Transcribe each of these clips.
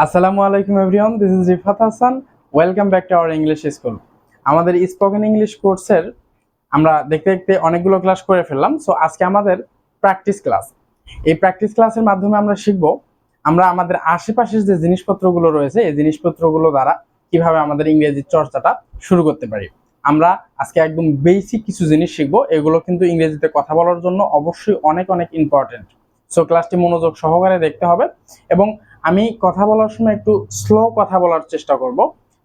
আসসালামু আলাইকুম everyone, this is Rifat Hasan. Welcome back to our English school. আমাদের স্পোকেন ইংলিশ কোর্সের আমরা দেখতে দেখতে অনেকগুলো ক্লাস করে ফেললাম। সো আজকে আমাদের প্র্যাকটিস ক্লাস। এই প্র্যাকটিস ক্লাসের মাধ্যমে আমরা শিখব আমরা আমাদের আশেপাশের যে জিনিসপত্রগুলো রয়েছে এই জিনিসপত্রগুলো দ্বারা কিভাবে আমাদের ইংরেজি চর্চাটা শুরু করতে পারি। আমরা আজকে একদম বেসিক কিছু জিনিস শিখবো, এগুলো কিন্তু ইংরেজিতে কথা বলার জন্য অবশ্যই অনেক অনেক ইম্পর্টেন্ট। সো ক্লাসটি মনোযোগ সহকারে দেখতে হবে এবং আমি কথা বলার সময় একটু স্লো কথা বলার চেষ্টা করব।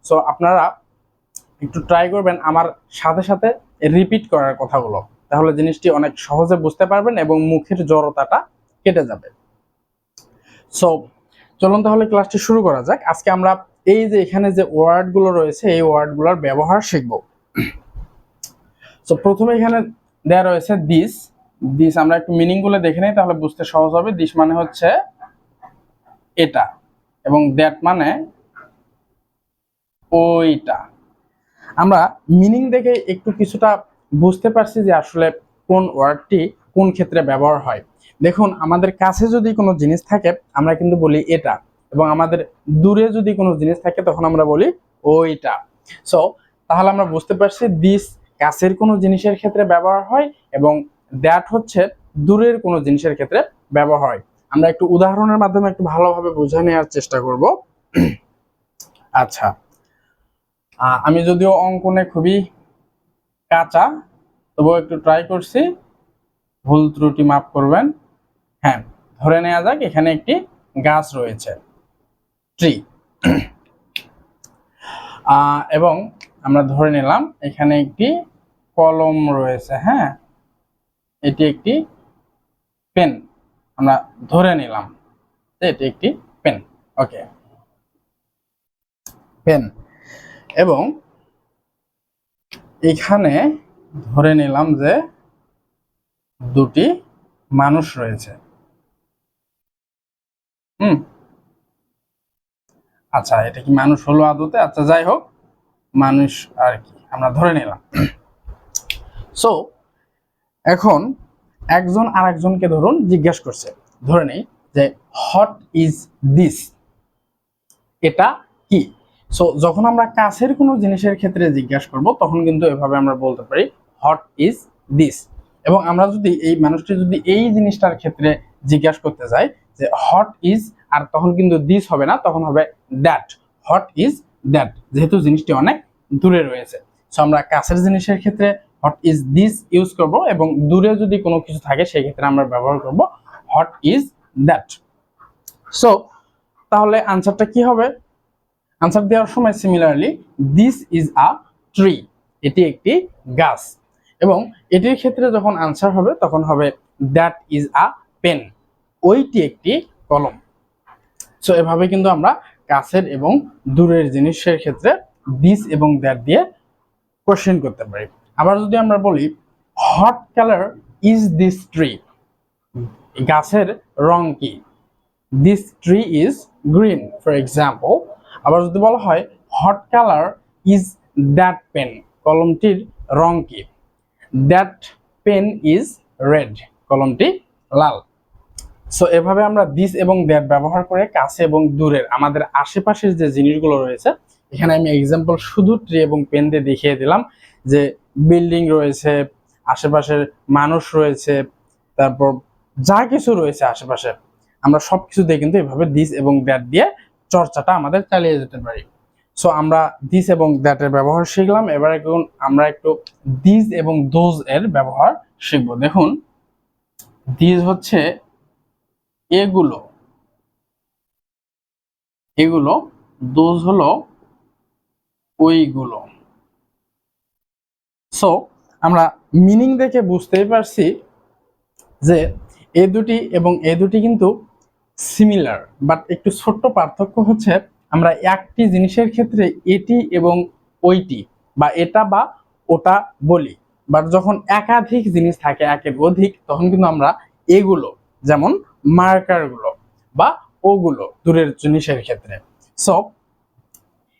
সো আপনারা একটু ট্রাই করবেন আমার সাথে সাথে রিপিট করার কথাগুলো, তাহলে জিনিসটি অনেক সহজে বুঝতে পারবেন এবং মুখের জড়তাটা কেটে যাবে। সো চলুন তাহলে ক্লাসটি শুরু করা যাক। আজকে আমরা এই যে এখানে যে ওয়ার্ডগুলো রয়েছে এই ওয়ার্ডগুলোর ব্যবহার শিখব। সো প্রথমে এখানে দেয়া রয়েছে দিস। দিস আমরা একটু মিনিং গুলো দেখে নেই, তাহলে বুঝতে সহজ হবে। দিস মানে হচ্ছে এটা এবং দ্যাট মানে ওইটা। আমরা মিনিং দেখে একটু কিছুটা বুঝতে পারছি যে আসলে কোন ওয়ার্ডটি কোন ক্ষেত্রে ব্যবহার হয়। দেখুন, আমাদের কাছে যদি কোনো জিনিস থাকে আমরা কিন্তু বলি এটা, এবং আমাদের দূরে যদি কোনো জিনিস থাকে তখন আমরা বলি ওইটা। সো তাহলে আমরা বুঝতে পারছি দিস কাছের কোনো জিনিসের ক্ষেত্রে ব্যবহার হয় এবং দ্যাট হচ্ছে দূরের কোনো জিনিসের ক্ষেত্রে ব্যবহার হয়। আমরা একটু উদাহরণের মাধ্যমে একটু ভালোভাবে বোঝা নেওয়ার চেষ্টা করব। আচ্ছা, আমি যদিও অঙ্কনে খুবই কাঁচা, তবুও একটু ট্রাই করছি, ভুল ত্রুটি মাফ করবেন। হ্যাঁ, ধরে নেওয়া যাক এখানে একটি গাছ রয়েছে, ট্রি, এবং আমরা ধরে নিলাম এখানে একটি কলম রয়েছে। হ্যাঁ, এটি একটি পেন, আমরা ধরে নিলাম যে এটি একটি পেন। ওকে, পেন। এবং এখানে ধরে নিলাম যে দুটি মানুষ রয়েছে। আচ্ছা, এটা কি মানুষ হলো আদতে? আচ্ছা, যাই হোক, মানুষ আর কি আমরা ধরে নিলাম। সো এখন একজন আরেকজনকে ধরুন জিজ্ঞেস করছে, ধরে নেই যে হোয়াট ইজ দিস, এটা কি। সো যখন আমরা কাছের কোনো জিনিসের ক্ষেত্রে জিজ্ঞাসা করব তখন কিন্তু এভাবে আমরা বলতে পারি হোয়াট ইজ দিস। এবং আমরা যদি এই মানুষটি যদি এই জিনিসটার ক্ষেত্রে জিজ্ঞাসা করতে যাই যে হোয়াট ইজ, আর তখন কিন্তু দিস হবে না, তখন হবে দ্যাট। হোয়াট ইজ দ্যাট, যেহেতু জিনিসটি অনেক দূরে রয়েছে। সো আমরা কাছের জিনিসের ক্ষেত্রে হোয়াট ইজ দিস ইউজ করব এবং দূরে যদি কোনো কিছু থাকে সেই ক্ষেত্রে আমরা ব্যবহার করব হোয়াট ইজ দ্যাট। সো তাহলে আনসারটা কি হবে? আনসার দেওয়ার সময় similarly this is a tree, এটি একটি গাছ, এবং এটির ক্ষেত্রে যখন আনসার হবে তখন হবে দ্যাট ইজ আ পেন, ওইটি একটি কলম। সো এভাবে কিন্তু আমরা কাছের এবং দূরের জিনিসের ক্ষেত্রে দিস এবং দ্যাট দিয়ে কোশ্চেন করতে পারি। আবার যদি আমরা বলি what colour is this tree, গাছের রং কি? This tree is green, for example. আবার যদি বলা হয় what colour is that pen, কলমটির রং কি? দ্যাট পেন ইজ রেড, কলমটি লাল। সো এভাবে আমরা দিস এবং দ্যাট ব্যবহার করে কাছে এবং দূরের আমাদের আশেপাশের যে জিনিসগুলো রয়েছে, এখানে আমি এক্সাম্পল শুধু ট্রি এবং পেন দিয়ে দেখিয়ে দিলাম যে বিল্ডিং রয়েছে, আশেপাশের মানুষ রয়েছে, তারপর যা কিছু রয়েছে আশেপাশে, আমরা সবকিছু দিয়ে কিন্তু এভাবে দিস এবং দ্যাট দিয়ে চর্চাটা আমাদের চালিয়ে যেতে পারি। সো আমরা দিস এবং দ্যাট এর ব্যবহার শিখলাম। এবার এখন আমরা একটু দিস এবং দোজ এর ব্যবহার শিখবো। দেখুন, দিস হচ্ছে এগুলো, এগুলো, দোজ হলো ওইগুলো। সো আমরা মিনিং দেখে বুঝতেই পারছি যে এ দুটি এবং এ দুটি কিন্তু সিমিলার, বাট একটু ছোট্ট পার্থক্য হচ্ছে আমরা একটি জিনিসের ক্ষেত্রে এটি এবং ওইটি বা এটা বা ওটা বলি, বাট যখন একাধিক জিনিস থাকে, একের অধিক, তখন কিন্তু আমরা এগুলো, যেমন মার্কার গুলো বা ওগুলো দূরের জিনিসের ক্ষেত্রে। সো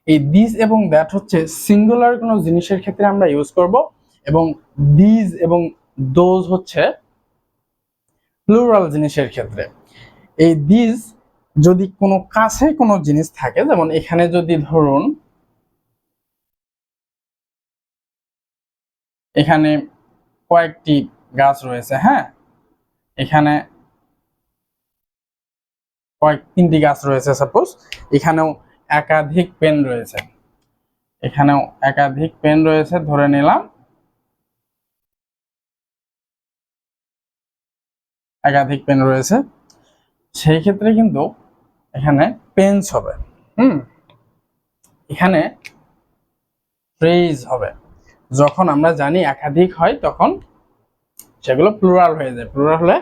এই দিস এবং দ্যাট হচ্ছে সিঙ্গুলার কোনো জিনিসের ক্ষেত্রে আমরা ইউজ করব, এবং দিস এবং দোজ হচ্ছে প্লুরাল জিনিসের ক্ষেত্রে। এই দিস যদি কোনো কাছে কোনো জিনিস থাকে, যেমন এখানে যদি ধরুন এখানে কয়েকটি গাছ রয়েছে, হ্যাঁ, এখানে তিনটি গাছ রয়েছে সাপোজ, এখানেও একাধিক পেন রয়েছে, এখানেও একাধিক পেন রয়েছে ধরে নিলাম, একাধিক পেন রয়েছে, সেই ক্ষেত্রে কিন্তু এখানে পেন্স হবে, এখানে ট্রেজ হবে। যখন আমরা জানি একাধিক হয় তখন সেগুলো প্লুরাল হয়ে যায়, প্লুরাল হলে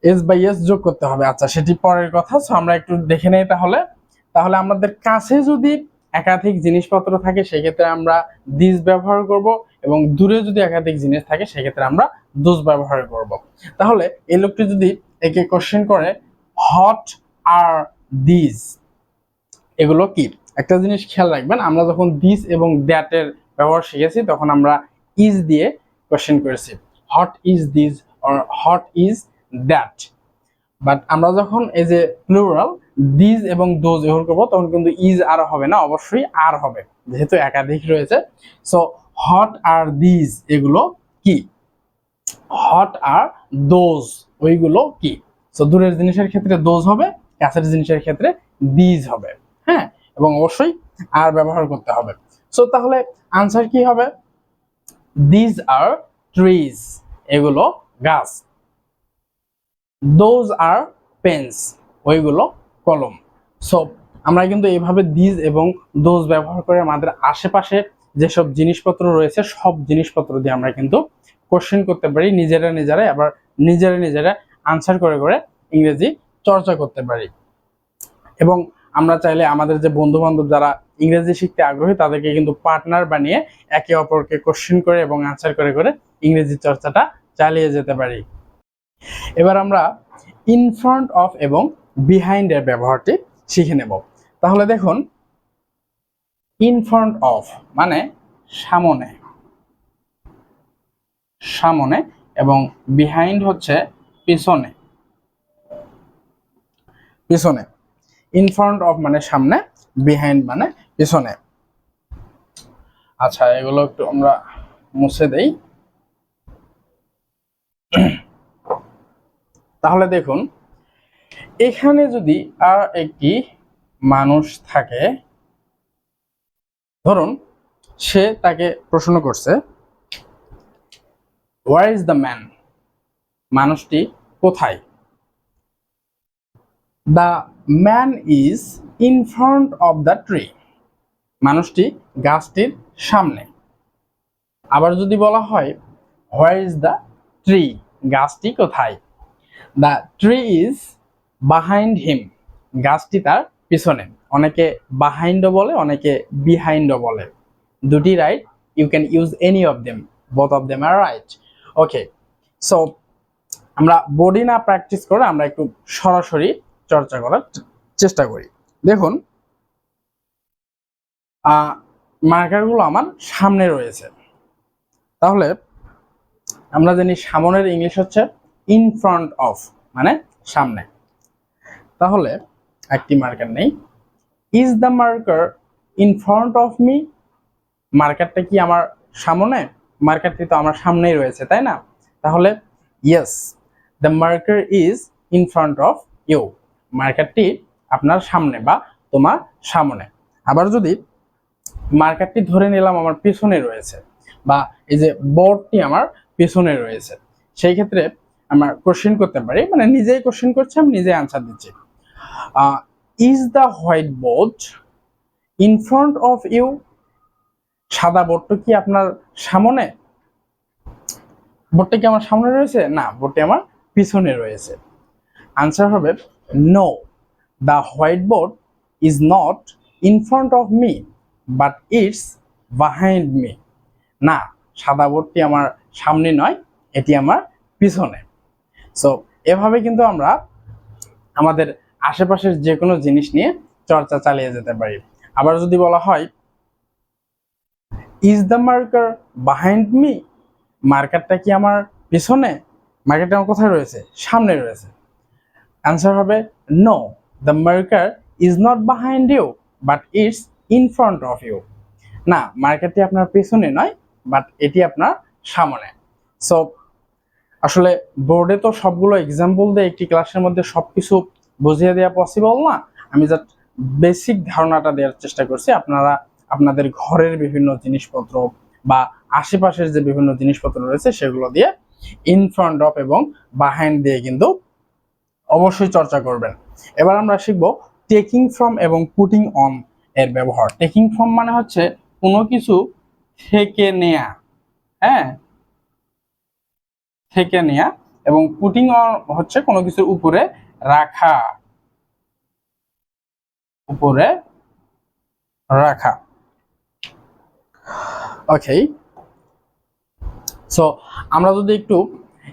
এস বাই এস যোগ করতে হবে। আচ্ছা, সেটি পরের কথা। সো আমরা একটু দেখে নেই তাহলে। তাহলে আমাদের কাছে যদি একাধিক জিনিসপত্র থাকে সেক্ষেত্রে আমরা দিস ব্যবহার করব, এবং দূরে যদি একাধিক জিনিস থাকে সেক্ষেত্রে আমরা দোজ ব্যবহার করব। তাহলে এই লোকটি যদি একে কোশ্চেন করে হট আর দিস, এগুলো কি? একটা জিনিস খেয়াল রাখবেন, আমরা যখন দিস এবং দ্যাট এর ব্যবহার শিখেছি তখন আমরা ইজ দিয়ে কোশ্চেন করেছি, hot is this or hot is that. But আমরা যখন এই যে প্লুরাল দিস এবং দোজ ব্যবহার করবো তখন কিন্তু ইজ আর হবে না, অবশ্যই আর হবে, যেহেতু একাধিক রয়েছে। সো হট আর দিস এগুলো কি? হট আর দোজ ওইগুলো কি? সো দূরের জিনিসের ক্ষেত্রে দোজ হবে, কাছের জিনিসের ক্ষেত্রে দিস হবে, হ্যাঁ, এবং অবশ্যই আর ব্যবহার করতে হবে। সো তাহলে আনসার কি হবে? দিস আর ট্রিজ, এগুলো গাছ। দোজ আর পেন্স, ওইগুলো কলম। সো আমরা কিন্তু এইভাবে দিস এবং দোজ ব্যবহার করে আমাদের আশেপাশে যেসব জিনিসপত্র রয়েছে সব জিনিসপত্র দিয়ে আমরা কিন্তু কোশ্চেন করতে পারি, নিজেরাই, আবার নিজেরা আনসার করে করে ইংরেজি চর্চা করতে পারি। এবং আমরা চাইলে আমাদের যে বন্ধু বান্ধব যারা ইংরেজি শিখতে আগ্রহী তাদেরকে কিন্তু পার্টনার বানিয়ে একে অপরকে কোশ্চেন করে এবং আনসার করে করে ইংরেজি চর্চাটা চালিয়ে যেতে পারি। এবার আমরা ইন ফ্রন্ট অফ এবং বিহাইন্ড এর ব্যবহারটি শিখে নেব। তাহলে দেখুন, ইন ফ্রন্ট অফ মানে সামনে, সামনে, এবং বিহাইন্ড হচ্ছে পিছনে, পিছনে। ইন ফ্রন্ট অফ মানে সামনে, বিহাইন্ড মানে পিছনে। আচ্ছা, এগুলো একটু আমরা মুছে দেই। তাহলে দেখুন, এখানে যদি আর একটি মানুষ থাকে, ধরুন সে তাকে প্রশ্ন করছে হোয়ার ইজ দ্য ম্যান, মানুষটি কোথায়? The man is in front of the tree, মানুষটি গাছটির সামনে। আবার যদি বলা হয় হোয়ার ইজ দ্য ট্রি, গাছটি কোথায়? The tree is behind him, গাছটি তার পিছনে। অনেকে বিহাইন্ডও বলে, অনেকে বিহাইন্ডও বলে, দুটি right. You can use any of them, both of them are right. Okay, so আমরা বডি না প্র্যাকটিস করে আমরা একটু সরাসরি চর্চা করার চেষ্টা করি। দেখুন, মার্কারগুলো আমার সামনে রয়েছে, তাহলে আমরা জানি সামনের ইংলিশ হচ্ছে ইন ফ্রন্ট অফ, মানে সামনে। তাহলে একটি মার্কার নেই, is the marker in front of me, মার্কারটা কি আমার সামনে? মার্কারটি তো আমার সামনেই রয়েছে, তাই না? তাহলে yes, the marker is in front of you, মার্কারটি আপনার সামনে বা তোমার সামনে। আবার যদি মার্কারটি ধরে নিলাম আমার পিছনে রয়েছে, বা এই যে বোর্ডটি আমার পিছনে রয়েছে, সেই ক্ষেত্রে আমরা কোশ্চেন করতে পারি, মানে নিজেই কোশ্চেন করছি, আমি নিজেই আনসার দিচ্ছি। Is the whiteboard in front of you, সাদা বোর্ডটা কি আপনার সামনে? বোর্ডটা কি আমার সামনে রয়েছে? না, বোর্ডটি আমার পিছনে রয়েছে। আনসার হবে no, the whiteboard is not in front of me but it's behind me, না, সাদা বোর্ডটি আমার সামনে নয়, এটি আমার পিছনে। সো এভাবে কিন্তু আমরা আমাদের আশেপাশের যে কোনো জিনিস নিয়ে চর্চা চালিয়ে যেতে পারি। আবার যদি বলা হয় is the marker behind me, মার্কারটা কি আমার পিছনে? মার্কারটা আমার কোথায় রয়েছে? সামনে রয়েছে। আনসার হবে no, the marker is not behind you but it's in front of you. না, মার্কারটি আপনার পেছনে নয়, বাট এটি আপনার সামনে। সো আসলে বোর্ডে তো সবগুলো এক্সাম্পল দিয়ে একটি ক্লাসের মধ্যে সবকিছু বুঝিয়ে দেওয়া পসিবল না। আমি জাস্ট বেসিক ধারণাটা দেওয়ার চেষ্টা করছি। আপনারা আপনাদের ঘরের বিভিন্ন জিনিসপত্র বা আশেপাশের যে বিভিন্ন জিনিসপত্র রয়েছে সেগুলো দিয়ে ইন ফ্রন্ট অফ এবং বাহাইন্ড দিয়ে কিন্তু অবশ্যই চর্চা করবেন। এবার আমরা শিখব টেকিং ফ্রম এবং পুটিং অন এর ব্যবহার। টেকিং ফ্রম মানে হচ্ছে কোনো কিছু থেকে নেয়া, হ্যাঁ, থেকে নেয়া, এবং পুটিং অন হচ্ছে কোনো কিছুর উপরে রাখা, উপরে রাখা। ওকে, সো আমরা যদি একটু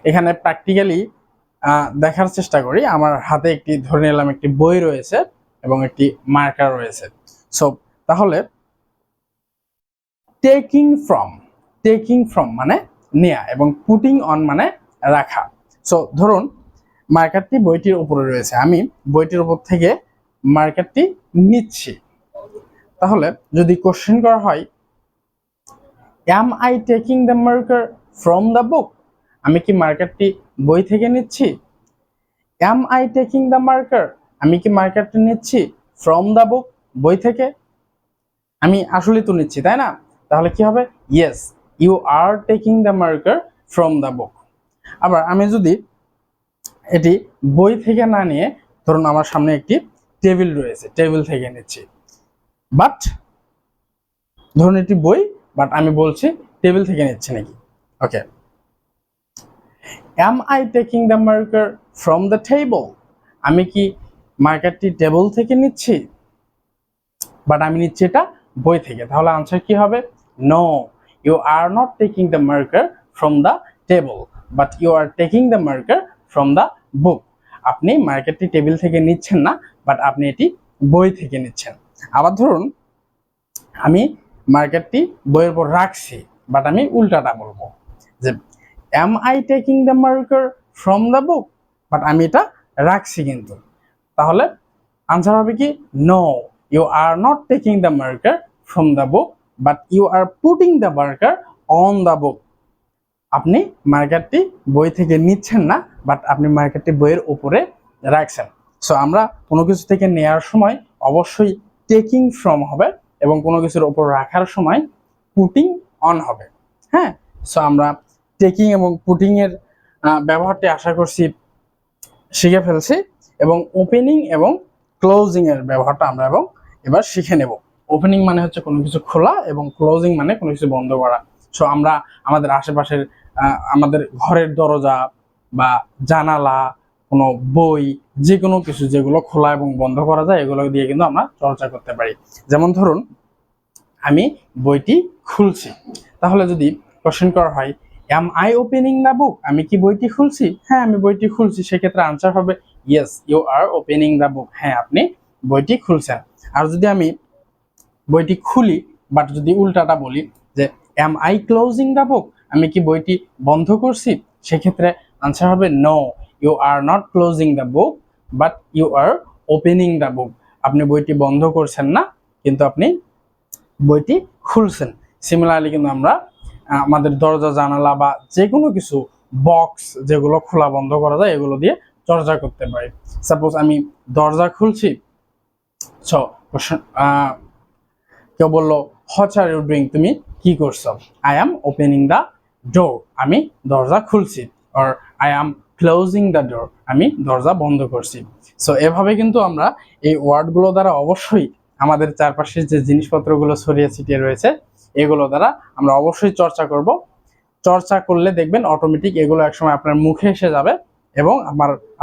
এখানে প্র্যাকটিক্যালি দেখার চেষ্টা করি, আমার হাতে একটি ধরে নিলাম একটি বই রয়েছে এবং একটি মার্কার রয়েছে। সো তাহলে টেকিং ফ্রম মানে নেয়া এবং পুটিং অন মানে রাখা। সো ধরুন মার্কারটি বইটির উপরে রয়েছে, আমি বইটির উপর থেকে মার্কারটি নিচ্ছি। তাহলে যদি কোশ্চেন করা হয় অ্যাম I taking the marker from the book, আমি কি মার্কারটি বই থেকে নিচ্ছি? অ্যাম আই টেকিং দ্য মার্কার, আমি কি মার্কারটি নিচ্ছি ফ্রম দ্য বুক, বই থেকে? আমি আসলে তো নিচ্ছি, তাই না? তাহলে কি হবে? Yes, you are taking the marker from the book. আবার আমি যদি এটি বই থেকে না নিয়ে, ধরুন আমার সামনে একটি টেবিল রয়েছে, টেবিল থেকে নিচ্ছি, বাট ধরুন এটি বই, বাট আমি বলছি টেবিল থেকে নিচ্ছি নাকি। Okay, am I taking the marker from the table, আমি কি মার্কারটি টেবিল থেকে নিচ্ছি, বাট আমি নিচ্ছি এটা বই থেকে। তাহলে আনসার কি হবে? No, you are not taking the marker from the table but you are taking the marker from the book. আপনি মার্কারটি টেবিল থেকে নিচ্ছেন না, বাট আপনি এটি বই থেকে নিচ্ছেন। আবার ধরুন আমি মার্কারটি বইয়ের উপর রাখছি, বাট আমি উল্টাটা বলবো যে am I taking the marker from the book, but আমি এটা রাখছি কিন্তু। তাহলে আনসার হবে কি? No, you are not taking the marker from the book but you are putting the marker on the book. আপনি মার্কারটি বই থেকে নিচ্ছেন না, বাট আপনি মার্কারটি বইয়ের উপরে রাখছেন। সো আমরা কোনো কিছু থেকে নেওয়ার সময় অবশ্যই টেকিং ফ্রম হবে এবং কোনো কিছুর উপর রাখার সময় পুটিং অন হবে। হ্যাঁ, সো আমরা টেকিং এবং পুটিং এর ব্যবহারটি আশা করছি শিখে ফেলছি, এবং ওপেনিং এবং ক্লোজিং এর ব্যবহারটা আমরা এবং এবার শিখে নেব। ওপেনিং মানে হচ্ছে কোনো কিছু খোলা এবং ক্লোজিং মানে কোনো কিছু বন্ধ করা। সো আমরা আমাদের আশেপাশের আমাদের ঘরের দরজা বা জানালা, কোনো বই, যে কোনো কিছু যেগুলো খোলা এবং বন্ধ করা যায় এগুলো দিয়ে কিন্তু আমরা চর্চা করতে পারি। যেমন ধরুন আমি বইটি খুলছি, তাহলে যদি কোশ্চেন করা হয় am I opening the book, আমি কি বইটি খুলছি? হ্যাঁ, আমি বইটি খুলছি। সেক্ষেত্রে আনসার হবে yes, you are opening the book, হ্যাঁ আপনি বইটি খুলছেন। আর যদি আমি বইটি খুলি, বাট যদি উল্টাটা বলি যে am I closing the book, আমি কি বইটি বন্ধ করছি? সেক্ষেত্রে আনসার হবে no, you are not closing the book but you are opening the book, আপনি বইটি বন্ধ করছেন না, কিন্তু আপনি বইটি খুলছেন। সিমিলারলি কিন্তু আমরা আমাদের দরজা জানালা বা যে কোনো কিছু বক্স যেগুলো খোলা বন্ধ করা যায় এগুলো দিয়ে চর্চা করতে পারি। সাপোজ আমি দরজা খুলছি, সো কেউ বললো হোয়াট আর ইউ ডুইং, তুমি কি করছো? I am opening the door, আমি দরজা খুলছি। Or I am closing the door, আমি দরজা বন্ধ করছি। সো এভাবে কিন্তু আমরা এই ওয়ার্ডগুলো দ্বারা অবশ্যই আমাদের চারপাশের যে জিনিসপত্রগুলো ছড়িয়ে ছিটিয়ে রয়েছে এগুলো দ্বারা আমরা অবশ্যই চর্চা করব। চর্চা করলে দেখবেন অটোমেটিক এগুলো একসময় আপনার মুখে এসে যাবে এবং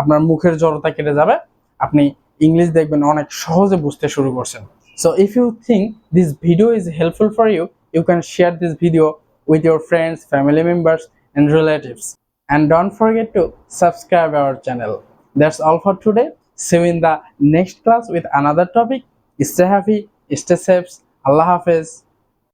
আপনার মুখের জড়তা কেটে যাবে, আপনি ইংলিশ দেখবেন অনেক সহজে বুঝতে শুরু করছেন। So if you think this video is helpful for you, you can share this video with your friends, family members and relatives. And don't forget to subscribe our channel. That's all for today. See you in the next class with another topic. Stay happy, stay safe. Allah Hafiz.